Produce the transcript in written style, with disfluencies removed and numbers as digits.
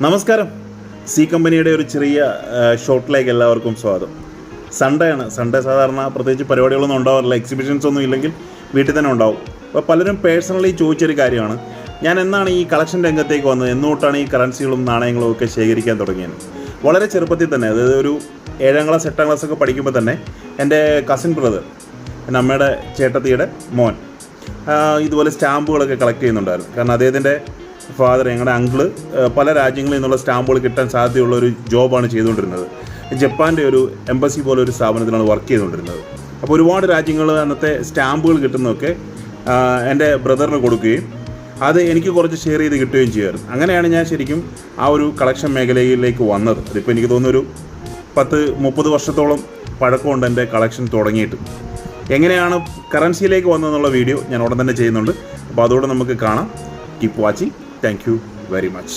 നമസ്കാരം. സി കമ്പനിയുടെ ഒരു ചെറിയ ഷോട്ടിലേക്ക് എല്ലാവർക്കും സ്വാഗതം. സൺഡേ ആണ്. സൺഡേ സാധാരണ പ്രത്യേകിച്ച് പരിപാടികളൊന്നും ഉണ്ടാവാറില്ല. എക്സിബിഷൻസ് ഒന്നും ഇല്ലെങ്കിൽ വീട്ടിൽ തന്നെ ഉണ്ടാവും. അപ്പോൾ പലരും പേഴ്സണലി ചോദിച്ചൊരു കാര്യമാണ്, ഞാൻ എന്നാണ് ഈ കളക്ഷൻ രംഗത്തേക്ക് വന്നത്, എന്നോട്ടാണ് ഈ കറൻസികളും നാണയങ്ങളും ഒക്കെ ശേഖരിക്കാൻ തുടങ്ങിയത്. വളരെ ചെറുപ്പത്തിൽ തന്നെ, അതായത് ഒരു 7ാം ക്ലാസ് 8ാം ക്ലാസ് ഒക്കെ പഠിക്കുമ്പോൾ തന്നെ എൻ്റെ കസിൻ ബ്രദർ, എൻ്റെ അമ്മയുടെ ചേട്ടത്തിയുടെ മോൻ, ഇതുപോലെ സ്റ്റാമ്പുകളൊക്കെ കളക്ട് ചെയ്യുന്നുണ്ടായിരുന്നു. കാരണം അദ്ദേഹത്തിൻ്റെ ഫാദർ, ഞങ്ങളുടെ അങ്കിള്, പല രാജ്യങ്ങളിൽ നിന്നുള്ള സ്റ്റാമ്പുകൾ കിട്ടാൻ സാധ്യതയുള്ള ഒരു ജോബാണ് ചെയ്തുകൊണ്ടിരുന്നത്. ജപ്പാൻ്റെ ഒരു എംബസി പോലെ ഒരു സ്ഥാപനത്തിലാണ് വർക്ക് ചെയ്തുകൊണ്ടിരുന്നത്. അപ്പോൾ ഒരുപാട് രാജ്യങ്ങൾ അന്നത്തെ സ്റ്റാമ്പുകൾ കിട്ടുന്നതൊക്കെ എൻ്റെ ബ്രദറിന് കൊടുക്കുകയും അത് എനിക്ക് കുറച്ച് ഷെയർ ചെയ്ത് കിട്ടുകയും ചെയ്യുമായിരുന്നു. അങ്ങനെയാണ് ഞാൻ ശരിക്കും ആ ഒരു കളക്ഷൻ മേഖലയിലേക്ക് വന്നത്. അതിപ്പോൾ എനിക്ക് തോന്നുന്നൊരു 10-30 വർഷത്തോളം പഴക്കമുണ്ട് എൻ്റെ കളക്ഷൻ തുടങ്ങിയിട്ട്. എങ്ങനെയാണ് കറൻസിയിലേക്ക് വന്നതെന്നുള്ള വീഡിയോ ഞാൻ ഉടൻ തന്നെ ചെയ്യുന്നുണ്ട്. അപ്പോൾ അതോടെ നമുക്ക് കാണാം. Keep watching. Thank you very much.